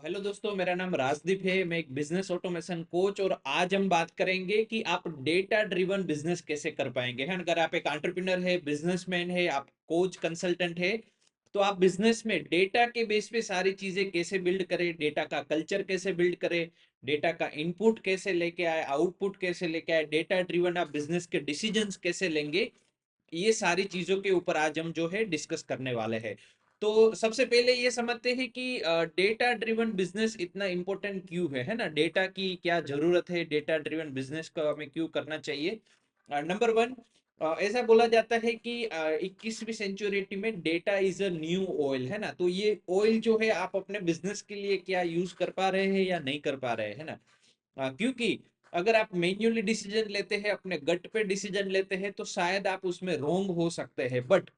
Hello दोस्तों, मेरा नाम राजदीप है। मैं एक बिजनेस ऑटोमेशन कोच और आज हम बात करेंगे कि आप डेटा ड्रिवन बिजनेस कैसे कर पाएंगे। है अगर आप एक एंटरप्रेन्योर है, बिजनेसमैन है, आप कोच कंसल्टेंट है, तो आप बिजनेस में डेटा के बेस पे सारी चीजें कैसे बिल्ड करें, डेटा का कल्चर कैसे बिल्ड करें, डेटा का इनपुट कैसे लेके आए, आउटपुट कैसे लेके आए, डेटा ड्रिवन आप बिजनेस के डिसीजंस कैसे लेंगे, ये सारी चीजों के ऊपर आज हम जो है डिस्कस करने वाले हैं। तो सबसे पहले ये समझते हैं कि डेटा ड्रिवन बिजनेस इतना इंपॉर्टेंट क्यों है ना, डेटा की क्या जरूरत है, डेटा ड्रिवन बिजनेस को हमें क्यों करना चाहिए। नंबर वन, ऐसा बोला जाता है कि 21वीं सेंचुरी में data is a new oil, है ना। तो ये ऑयल जो है आप अपने बिजनेस के लिए क्या यूज कर पा रहे हैं या नहीं कर पा रहे हैं, है ना। क्योंकि अगर आप मैन्युअली डिसीजन लेते हैं, अपने गट पे डिसीजन लेते हैं, तो शायद आप उसमें रोंग हो सकते हैं। बट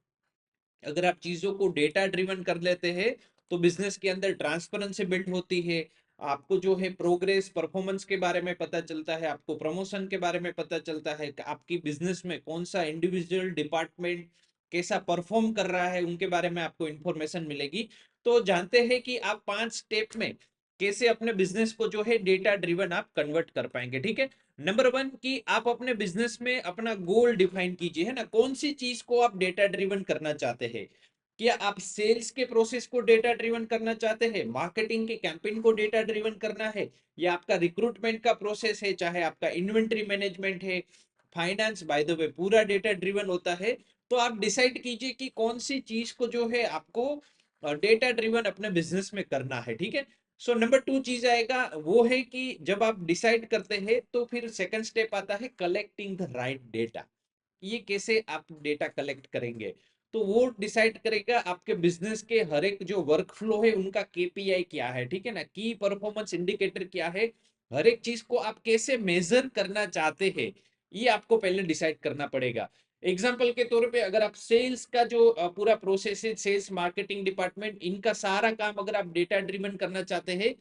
अगर आप चीजों को डेटा ड्रिवन कर लेते हैं, तो बिजनेस के अंदर ट्रांसपेरेंसी बिल्ड होती है। आपको जो है प्रोग्रेस परफॉर्मेंस के बारे में पता चलता है, आपको प्रमोशन के बारे में पता चलता है कि आपकी बिजनेस में कौन सा इंडिविजुअल डिपार्टमेंट कैसा परफॉर्म कर रहा है, उनके बारे में आपको इंफॉर्मेशन मिलेगी। तो जानते हैं कि आप 5 स्टेप में कैसे अपने बिजनेस को जो है डेटा ड्रिवन आप कन्वर्ट कर पाएंगे। ठीक है। नंबर वन, कि आप अपने बिजनेस में अपना गोल डिफाइन कीजिए, है ना। कौन सी चीज को आप डेटा ड्रिवन करना चाहते हैं। क्या आप सेल्स के प्रोसेस को डेटा ड्रिवन करना चाहते हैं, मार्केटिंग के कैंपेन को डेटा ड्रिवन करना है, या आपका रिक्रूटमेंट का प्रोसेस है, चाहे आपका इन्वेंट्री मैनेजमेंट है, फाइनेंस बाय द वे पूरा डेटा ड्रिवन होता है। तो आप डिसाइड कीजिए कि कौन सी चीज को जो है आपको डेटा ड्रिवन अपने बिजनेस में करना है। ठीक है। सो नंबर टू चीज आएगा, वो है कि जब आप डिसाइड करते हैं तो फिर सेकंड स्टेप आता है कलेक्टिंग द राइट डेटा। ये कैसे आप डेटा कलेक्ट करेंगे, तो वो डिसाइड करेगा आपके बिजनेस के हर एक जो वर्क फ्लो है उनका केपीआई क्या है। ठीक है ना, की परफॉर्मेंस इंडिकेटर क्या है, हर एक चीज को आप कैसे मेजर करना चाहते हैं, ये आपको पहले डिसाइड करना पड़ेगा। एग्जाम्पल के तौर पे अगर आप सेल्स का जो पूरा प्रोसेस है, सेल्स मार्केटिंग डिपार्टमेंट, इनका सारा काम अगर आप डेटा ड्रिवन करना चाहते हैं,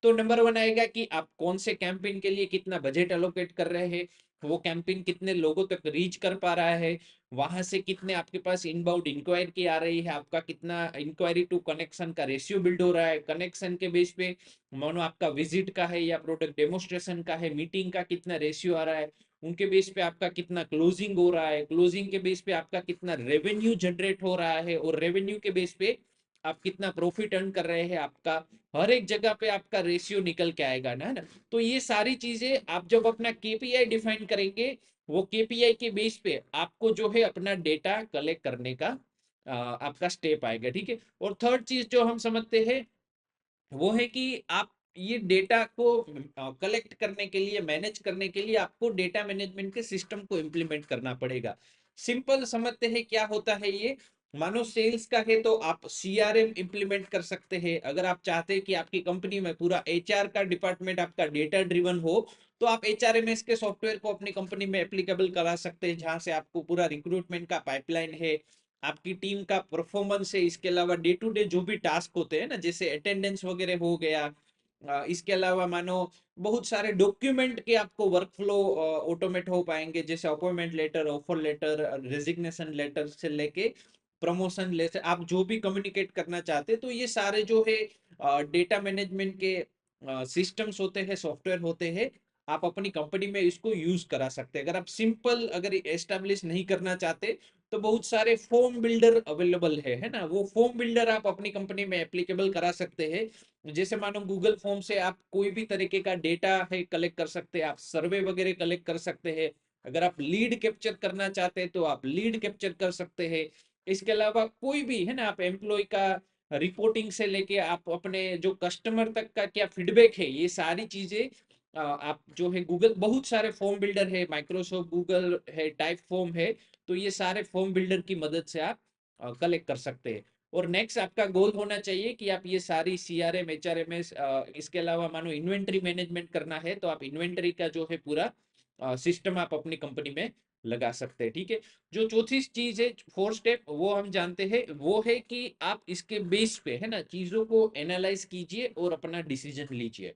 तो नंबर वन आएगा कि आप कौन से कैंपेन के लिए कितना बजट एलोकेट कर रहे हैं, वो कैंपेन कितने लोगों तक रीच कर पा रहा है, वहां से कितने आपके पास इनबाउंड इंक्वायरी आ रही है, आपका कितना इंक्वायरी टू कनेक्शन का रेशियो बिल्ड हो रहा है, कनेक्शन के बेस पे मानो आपका विजिट का है या प्रोडक्ट डेमोस्ट्रेशन का है, मीटिंग का कितना रेशियो आ रहा है, उनके बेस पे आपका कितना क्लोजिंग हो रहा है, क्लोजिंग के बेस पे आपका कितना रेवेन्यू जनरेट हो रहा है, और रेवेन्यू के बेस पे आप कितना प्रॉफिट अर्न कर रहे हैं, आपका हर एक जगह पे आपका रेशियो निकल के आएगा ना, है ना। तो ये सारी चीजें आप जब अपना केपीआई डिफाइन करेंगे, वो केपीआई के बेस पे आपको जो है अपना डेटा कलेक्ट करने का आपका स्टेप आएगा। ठीक है। और थर्ड चीज जो हम समझते हैं, वो है कि आप ये डेटा को कलेक्ट करने के लिए, मैनेज करने के लिए आपको डेटा मैनेजमेंट के सिस्टम को इम्प्लीमेंट करना पड़ेगा। सिंपल समझते हैं क्या होता है ये। मानो सेल्स का है तो आप सीआरएम इंप्लीमेंट कर सकते हैं। अगर आप चाहते हैं कि आपकी कंपनी में पूरा एचआर का डिपार्टमेंट आपका डेटा ड्रिवन हो, तो आप एचआरएमएस के सॉफ्टवेयर को अपनी कंपनी में एप्लीकेबल करा सकते हैं, जहां से आपको पूरा रिक्रूटमेंट का पाइपलाइन है, आपकी टीम का परफॉर्मेंस है, इसके अलावा डे टू डे जो भी टास्क होते हैं ना, जैसे अटेंडेंस वगैरह हो गया, इसके अलावा मानो बहुत सारे डॉक्यूमेंट के आपको वर्क फ्लो ऑटोमेट हो पाएंगे, जैसे appointment letter, offer letter, resignation letter से लेके प्रमोशन लेटर, आप जो भी कम्युनिकेट करना चाहते हैं, तो ये सारे जो है डेटा मैनेजमेंट के सिस्टम्स होते हैं, सॉफ्टवेयर होते हैं, आप अपनी कंपनी में इसको यूज करा सकते हैं। अगर आप सिंपल अगर एस्टेब्लिश नहीं करना चाहते, तो बहुत सारे फॉर्म बिल्डर अवेलेबल है ना। वो फॉर्म बिल्डर आप अपनी कंपनी में एप्लीकेबल करा सकते हैं। जैसे मानो गूगल फॉर्म से आप कोई भी तरीके का डेटा है कलेक्ट कर सकते हैं, आप सर्वे वगैरह कलेक्ट कर सकते हैं। अगर आप लीड कैप्चर करना चाहते हैं तो आप लीड कैप्चर कर सकते हैं। इसके अलावा कोई भी है ना, आप एम्प्लॉय का रिपोर्टिंग से लेके आप अपने जो कस्टमर तक का क्या फीडबैक है, ये सारी चीजें आप जो है गूगल, बहुत सारे फॉर्म बिल्डर है, माइक्रोसॉफ्ट गूगल है, टाइप फॉर्म है, तो ये सारे फॉर्म बिल्डर की मदद से आप कलेक्ट कर सकते हैं। और नेक्स्ट आपका गोल होना चाहिए कि आप ये सारी सीआरएम, एचआरएमएस, इसके अलावा मानो इन्वेंटरी मैनेजमेंट करना है, तो आप इन्वेंटरी का जो है पूरा सिस्टम आप अपनी कंपनी में लगा सकते हैं। ठीक है। जो चौथी चीज है, फोर्थ स्टेप, वो हम जानते हैं, वो है कि आप इसके बेस पे है ना चीजों को एनालाइज कीजिए और अपना डिसीजन लीजिए,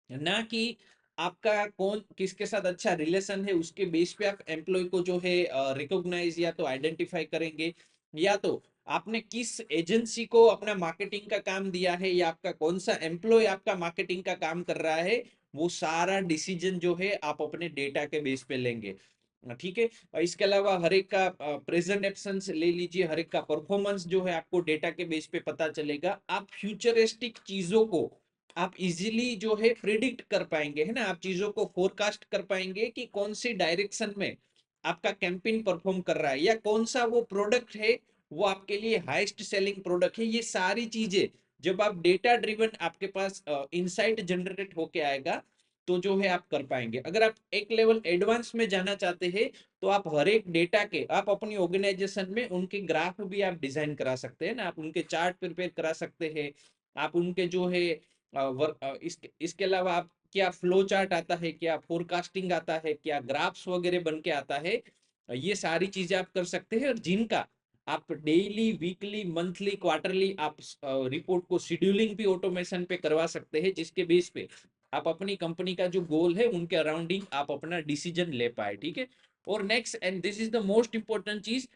ना कि आपका कौन किसके साथ अच्छा रिलेशन है उसके बेस पे आप एम्प्लॉय को जो है रिकॉग्नाइज या तो आइडेंटिफाई करेंगे, या तो आपने किस एजेंसी को अपना मार्केटिंग का काम दिया है, या आपका कौन सा एम्प्लॉय आपका मार्केटिंग का काम कर रहा है, वो सारा डिसीजन जो है आप अपने डेटा के बेस पे लेंगे। ठीक है। और इसके अलावा हर एक का प्रेजेंट एब्सेंस ले लीजिए, हर एक का परफॉर्मेंस जो है आपको डेटा के बेस पे पता चलेगा। आप फ्यूचरिस्टिक चीजों को आप इजीली जो है प्रिडिक्ट कर पाएंगे, है ना, आप चीजों को फोरकास्ट कर पाएंगे कि कौन सी डायरेक्शन में आपका कैंपेन परफॉर्म कर रहा है, या कौन सा वो प्रोडक्ट है वो आपके लिए हाईएस्ट सेलिंग प्रोडक्ट है। ये सारी चीजें जब आप डेटा ड्रिवन आपके पास इनसाइट जनरेट होके आएगा, तो जो है आप कर पाएंगे। अगर आप एक लेवल एडवांस में जाना चाहते हैं, तो आप हर एक डेटा के आप अपनी ऑर्गेनाइजेशन में उनके ग्राफ भी आप डिजाइन करा सकते हैं ना, आप उनके चार्ट प्रिपेयर करा सकते हैं। आप उनके जो है इसके अलावा आप क्या फ्लो चार्ट आता है, क्या फोरकास्टिंग आता है, क्या ग्राफ्स वगैरह बन के आता है, ये सारी चीजें आप कर सकते हैं। और जिनका आप डेली, वीकली, मंथली, क्वार्टरली आप रिपोर्ट को शेड्यूलिंग भी ऑटोमेशन पे करवा सकते हैं, जिसके बेस पे आप अपनी कंपनी का जो गोल है उनके अराउंडिंग आप अपना डिसीजन ले पाए। ठीक है। और next and this is the most important चीज,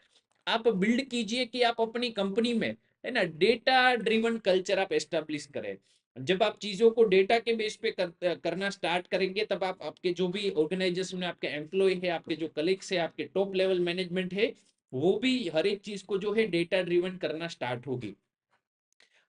आप बिल्ड कीजिए कि आप अपनी कंपनी में, है ना, डेटा ड्रिवन कल्चर आप एस्टेब्लिश करें। जब आप चीजों को डेटा के बेस पे करना स्टार्ट करेंगे, तब आप आपके जो भी ऑर्गेनाइजेशन में आपके एम्प्लॉय है, आपके जो कलीग्स है, आपके टॉप लेवल मैनेजमेंट है, वो भी हर एक चीज को जो है डेटा ड्रिवन करना स्टार्ट होगी।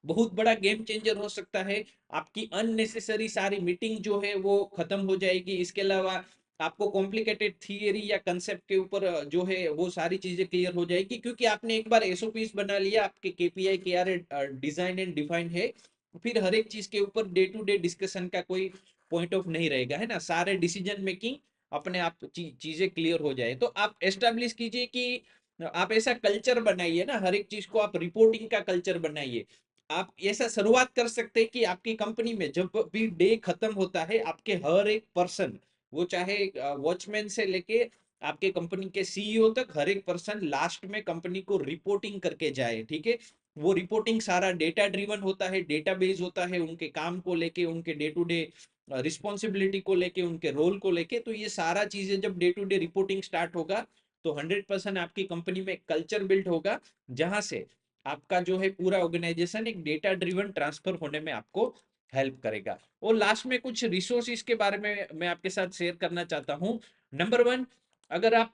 बहुत बड़ा गेम चेंजर हो सकता है। आपकी अननेसेसरी सारी मीटिंग जो है वो खत्म हो जाएगी। इसके अलावा आपको कॉम्प्लिकेटेड थियरी या कंसेप्ट के ऊपर जो है वो सारी चीजें क्लियर हो जाएगी, क्योंकि आपने एक बार एसओपीस बना लिया, आपके केपीआई के आर डिजाइन एंड डिफाइन है। फिर हर एक चीज के ऊपर डे टू डे डिस्कशन का कोई पॉइंट ऑफ नहीं रहेगा, है ना, सारे डिसीजन मेकिंग अपने आप चीजें क्लियर हो जाए। तो आप एस्टेब्लिश कीजिए कि आप ऐसा कल्चर बनाइए ना, हर एक चीज को आप रिपोर्टिंग का कल्चर बनाइए। आप ऐसा शुरुआत कर सकते हैं कि आपकी कंपनी में जब भी डे खत्म होता है, आपके हर एक पर्सन, वो चाहे वॉचमैन से लेके आपके कंपनी के सीईओ तक, हर एक पर्सन लास्ट में कंपनी को रिपोर्टिंग करके जाए। ठीक है। वो रिपोर्टिंग सारा डेटा ड्रिवन होता है, डेटा बेस होता है, उनके काम को लेके, उनके डे टू डे रिस्पॉन्सिबिलिटी को लेके, उनके रोल को लेके। तो ये सारा चीजें जब day to day reporting start होगा, तो 100% आपकी कंपनी में कल्चर बिल्ड होगा, जहां से आपका जो है पूरा ऑर्गेनाइजेशन एक डेटा ड्रिवन ट्रांसफर होने में आपको हेल्प करेगा। और लास्ट में कुछ रिसोर्सेज के बारे में मैं आपके साथ शेयर करना चाहता हूँ। नंबर वन, अगर आप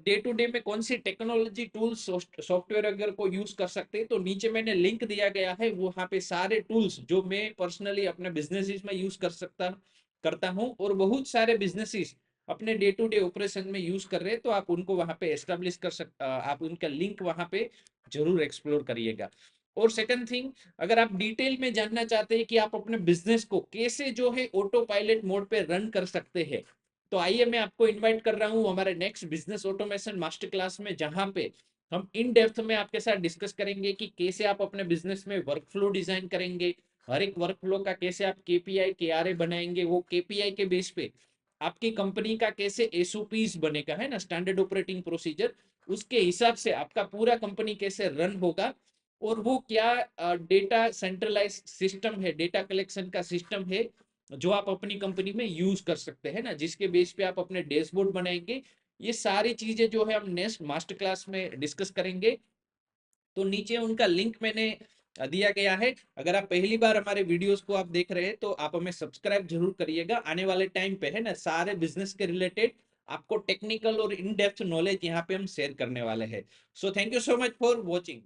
डे टू डे में कौन सी टेक्नोलॉजी टूल्स, सॉफ्टवेयर अगर को यूज कर सकते हैं, तो नीचे मैंने लिंक दिया गया है, वहां पे सारे टूल्स जो मैं पर्सनली अपने बिजनेसेस में यूज करता हूँ, और बहुत सारे बिजनेसेस अपने डे टू डे ऑपरेशन में यूज कर रहे हैं, तो आप उनको वहां पे एस्टेब्लिश आप उनका लिंक वहां पे जरूर एक्सप्लोर करिएगा। और सेकंड थिंग, अगर आप डिटेल में जानना चाहते हैं कि आप अपने बिजनेस को कैसे जो है ऑटो पायलट मोड पे रन कर सकते हैं, तो आइए मैं आपको इनवाइट कर रहा हूं हमारे next business automation master class में, जहां पे हम इन डेप्थ में आपके साथ डिस्कस करेंगे कि कैसे आप अपने बिजनेस में वर्कफ्लो डिजाइन करेंगे, हर एक वर्कफ्लो का कैसे आप केपीआई केआरए बनाएंगे, वो केपीआई के बेस पे आपकी कंपनी का कैसे एसओपीस बनेगा, है ना, स्टैंडर्ड ऑपरेटिंग प्रोसीजर, उसके हिसाब से आपका पूरा कंपनी कैसे रन होगा। और वो क्या डेटा सेंट्रलाइज सिस्टम है, डेटा कलेक्शन का सिस्टम है, जो आप अपनी कंपनी में यूज कर सकते हैं ना, जिसके बेस पे आप अपने डैशबोर्ड बनाएंगे। ये सारी चीजें जो है हम नेक्स्ट मास्टर क्लास में डिस्कस करेंगे। तो नीचे उनका लिंक मैंने दिया गया है। अगर आप पहली बार हमारे वीडियोस को आप देख रहे हैं, तो आप हमें सब्सक्राइब जरूर करिएगा। आने वाले टाइम पे, है ना, सारे बिजनेस के रिलेटेड आपको टेक्निकल और इन डेप्थ नॉलेज यहाँ पे हम शेयर करने वाले हैं। So thank you so much for watching.